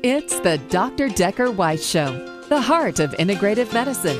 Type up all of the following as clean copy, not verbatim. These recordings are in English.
It's the Dr. Decker Weiss Show, the heart of integrative medicine.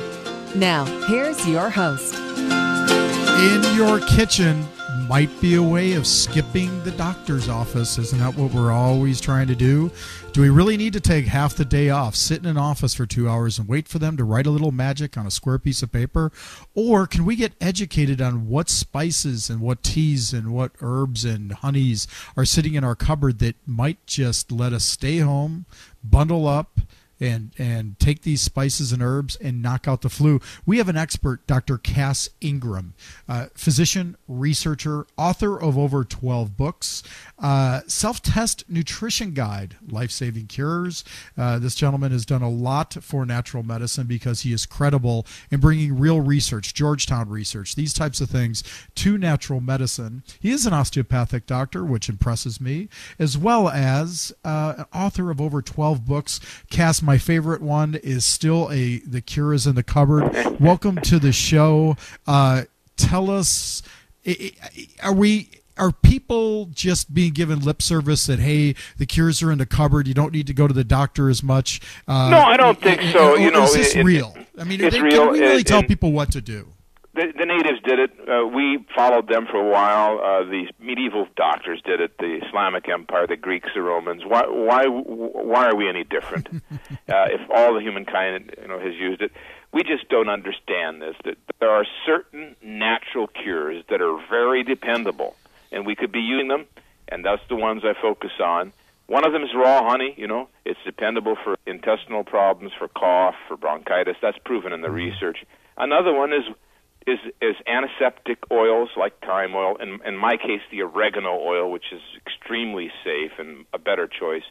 Now, here's your host. In your kitchen might be a way of skipping the doctor's office. Isn't that what we're always trying to do? Do we really need to take half the day off, sit in an office for 2 hours and wait for them to write a little magic on a square piece of paper? Or can we get educated on what spices and what teas and what herbs and honeys are sitting in our cupboard that might just let us stay home, bundle up, and take these spices and herbs and knock out the flu? We have an expert, Dr. Cass Ingram, physician, researcher, author of over 12 books, self-test nutrition guide, life-saving cures. This gentleman has done a lot for natural medicine because he is credible in bringing real research, Georgetown research, these types of things to natural medicine. He is an osteopathic doctor, which impresses me, as well as an author of over 12 books. Cass, my favorite one is still The Cure is in the Cupboard. Welcome to the show. Tell us, are people just being given lip service that, hey, the cures are in the cupboard, you don't need to go to the doctor as much? No, I don't think so. Is this real? I mean, can we really tell people what to do? The natives did it. We followed them for a while. The medieval doctors did it. The Islamic Empire, the Greeks, the Romans. Why are we any different? If all the humankind has used it, we just don't understand this. That there are certain natural cures that are very dependable, and we could be using them, and that's the ones I focus on. One of them is raw honey. It's dependable for intestinal problems, for cough, for bronchitis. That's proven in the research. Another one is antiseptic oils like thyme oil, in my case the oregano oil, which is extremely safe and a better choice.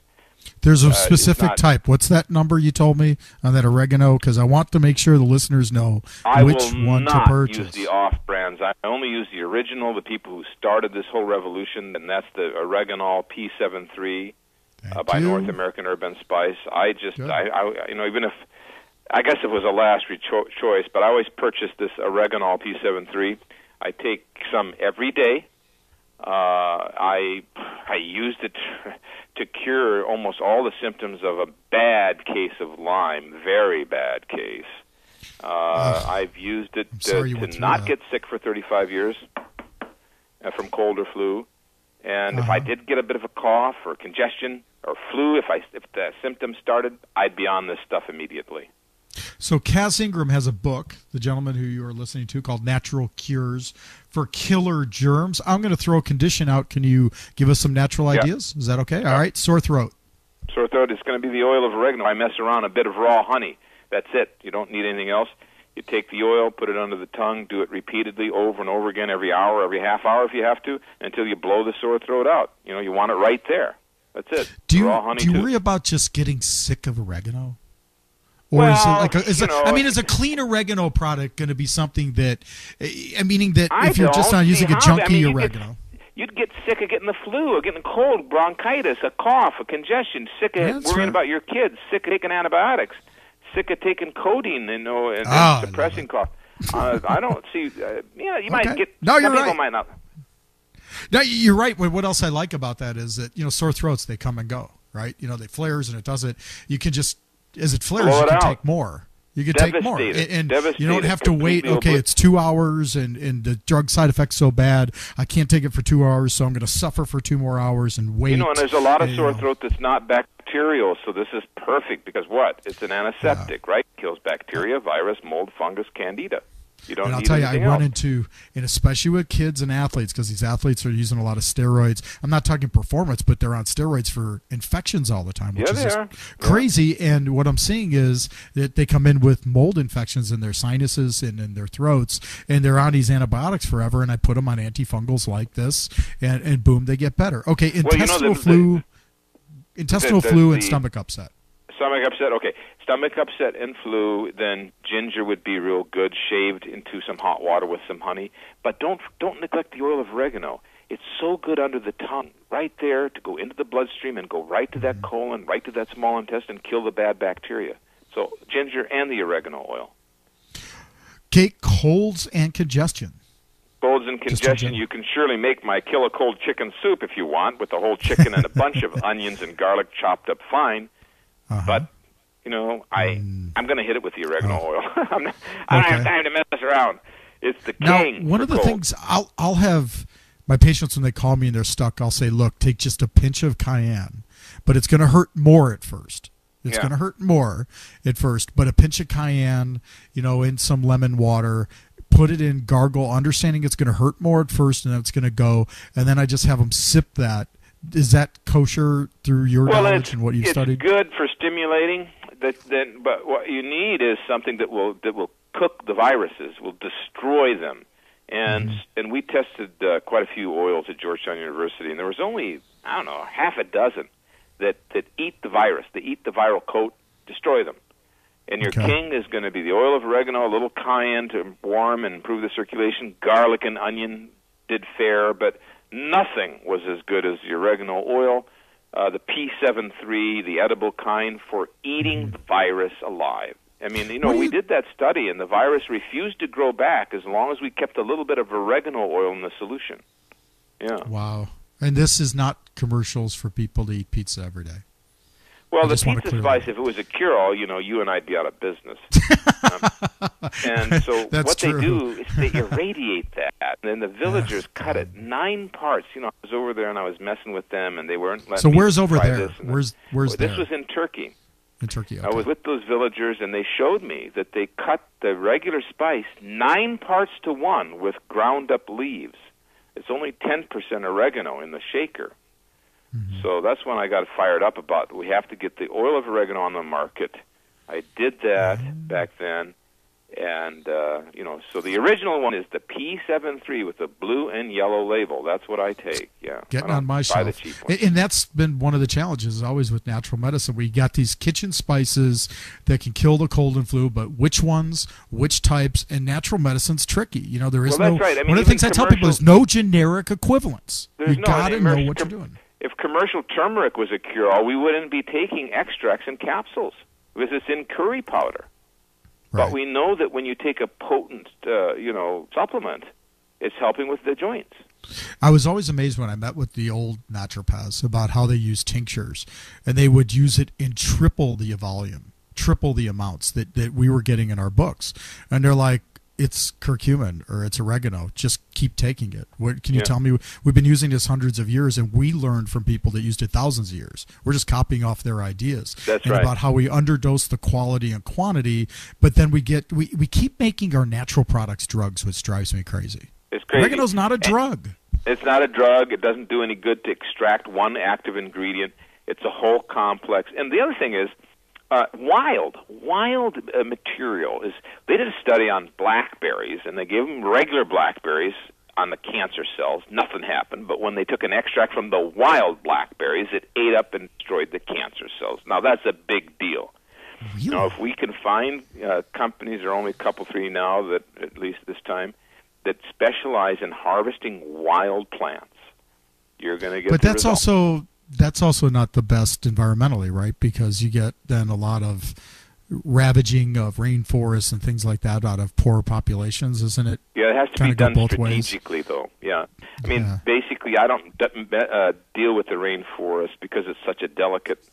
There's a specific type. What's that number you told me on that oregano? Because I want to make sure the listeners know which one to purchase. I will not use the off-brands. I only use the original, the people who started this whole revolution, and that's the Oreganol P73 by North American Herb and Spice. Even if I guess it was a last choice, but I always purchase this Oreganol P73. I take some every day. I used it to cure almost all the symptoms of a bad case of Lyme, very bad case. I've used it to not get sick for 35 years from cold or flu. And if I did get a bit of a cough or congestion or flu, if the symptoms started, I'd be on this stuff immediately. So Cass Ingram has a book, the gentleman who you are listening to, called Natural Cures for Killer Germs. I'm going to throw a condition out. Can you give us some natural ideas? Is that okay? All right. Sore throat. Sore throat is going to be the oil of oregano. I mess around a bit of raw honey. That's it. You don't need anything else. You take the oil, put it under the tongue, do it repeatedly over and over again, every hour, every half hour if you have to, until you blow the sore throat out. You want it right there. That's it. Do you too. worry about just getting sick of oregano? Or is a clean oregano product going to be something that, meaning that if you're just not using a junky oregano? You'd get sick of getting the flu, or getting a cold, bronchitis, a cough, a congestion, sick of worrying about your kids, sick of taking antibiotics, sick of taking codeine, and suppressing cough. I don't see. You might get. No, you're right. People might not. No, you're right. What else I like about that is that sore throats, they come and go, right? They flares and it doesn't. You can just. As it flares, you can take more. You can take more. And you don't have to wait, it's 2 hours and the drug side effect's so bad, I can't take it for 2 hours, so I'm going to suffer for 2 more hours and wait. And there's a lot of sore throat that's not bacterial, so this is perfect because what? It's an antiseptic, right? It kills bacteria, virus, mold, fungus, candida. And I'll tell you, I run into, and especially with kids and athletes, because these athletes are using a lot of steroids. I'm not talking performance, but they're on steroids for infections all the time, which is just crazy. Yeah. And what I'm seeing is that they come in with mold infections in their sinuses and in their throats, and they're on these antibiotics forever. And I put them on antifungals like this, and boom, they get better. Okay, intestinal flu and stomach upset. Stomach upset, okay. Stomach upset and flu, then ginger would be real good, shaved into some hot water with some honey. But don't neglect the oil of oregano. It's so good under the tongue, right there to go into the bloodstream and go right to that colon, right to that small intestine, kill the bad bacteria. So ginger and the oregano oil. Okay, colds and congestion. Colds and congestion, you can surely make my kill a cold chicken soup if you want, with the whole chicken and a bunch of onions and garlic chopped up fine. But I'm going to hit it with the oregano oil. I don't have time to mess around. It's the king. Now, one of the things I'll have my patients when they call me and they're stuck, I'll say, look, take just a pinch of cayenne, but it's going to hurt more at first. It's going to hurt more at first, but a pinch of cayenne, in some lemon water, put it in, gargle, understanding it's going to hurt more at first and then it's going to go, and then I just have them sip that. Is that kosher through your knowledge and what you've studied? It's good for stimulating, but what you need is something that will cook the viruses, will destroy them. And we tested quite a few oils at Georgetown University, and there was only, half a dozen that eat the virus. They eat the viral coat, destroy them. And your king is going to be the oil of oregano, a little cayenne to warm and improve the circulation. Garlic and onion did fair, but nothing was as good as the oregano oil. The P73, the edible kind, for eating the virus alive. I mean, we did that study, and the virus refused to grow back as long as we kept a little bit of oregano oil in the solution. Yeah. Wow. And this is not commercials for people to eat pizza every day. Well, the pizza spice, if it was a cure-all, you and I'd be out of business. And so what they do is they irradiate that. And then the villagers cut it 9 parts. I was over there and I was messing with them, and they weren't letting me where's over there? This where's there? This was in Turkey. In Turkey, okay. I was with those villagers, and they showed me that they cut the regular spice 9 parts to 1 with ground-up leaves. It's only 10% oregano in the shaker. So that's when I got fired up about we have to get the oil of oregano on the market. I did that back then, and so the original one is the P73 with the blue and yellow label. That's what I take. Yeah, getting on my shelf. The cheap ones. And that's been one of the challenges always with natural medicine. We got these kitchen spices that can kill the cold and flu, but which ones, which types, and natural medicine's tricky. There is that's right. One of the things I tell people is no generic equivalence. You got to know what you're doing. If commercial turmeric was a cure-all, we wouldn't be taking extracts and capsules because it's in curry powder. Right. But we know that when you take a potent, supplement, it's helping with the joints. I was always amazed when I met with the old naturopaths about how they use tinctures, and they would use it in triple the volume, triple the amounts that we were getting in our books. And they're like, it's curcumin or it's oregano. Just keep taking it. What can you tell me? We've been using this hundreds of years, and we learned from people that used it thousands of years. We're just copying off their ideas. That's right. About how we underdose the quality and quantity, but then we keep making our natural products drugs, which drives me crazy. It's crazy. Oregano's not a drug. It's not a drug. It doesn't do any good to extract one active ingredient. It's a whole complex. And the other thing is, wild material is. They did a study on blackberries, and they gave them regular blackberries on the cancer cells. Nothing happened. But when they took an extract from the wild blackberries, it ate up and destroyed the cancer cells. Now that's a big deal. Really? Now, if we can find companies, there are only a couple, 3 now that at least this time that specialize in harvesting wild plants, you're going to get. But the result. That's also not the best environmentally, right? Because you get then a lot of ravaging of rainforests and things like that out of poor populations, isn't it? Yeah, it has to be done strategically, though. Yeah, I mean, basically, I don't deal with the rainforest because it's such a delicate.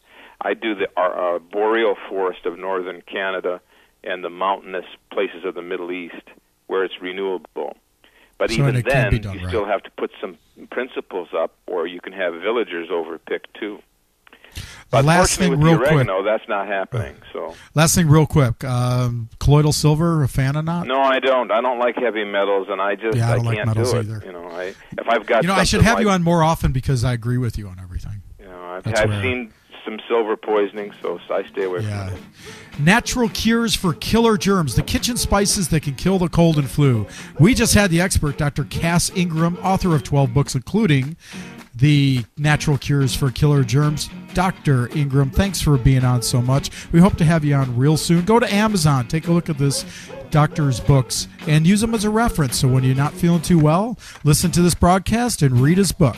I do the boreal forest of northern Canada and the mountainous places of the Middle East where it's renewable. But even then, you still have to put some principles up, or you can have villagers overpick too. But last thing, with real the oregano, quick. That's not happening. So last thing, real quick. Colloidal silver, a fan or not? No, I don't. I don't like heavy metals, and I don't can't like metals do it. Either. If I've got, I should have you on more often because I agree with you on everything. I've seen some silver poisoning, so I stay away from it. Natural cures for killer germs, the kitchen spices that can kill the cold and flu. We just had the expert, Dr. Cass Ingram, author of 12 books, including the natural cures for killer germs. Dr. Ingram, thanks for being on so much. We hope to have you on real soon. Go to Amazon, take a look at this doctor's books, and use them as a reference. So when you're not feeling too well, listen to this broadcast and read his book.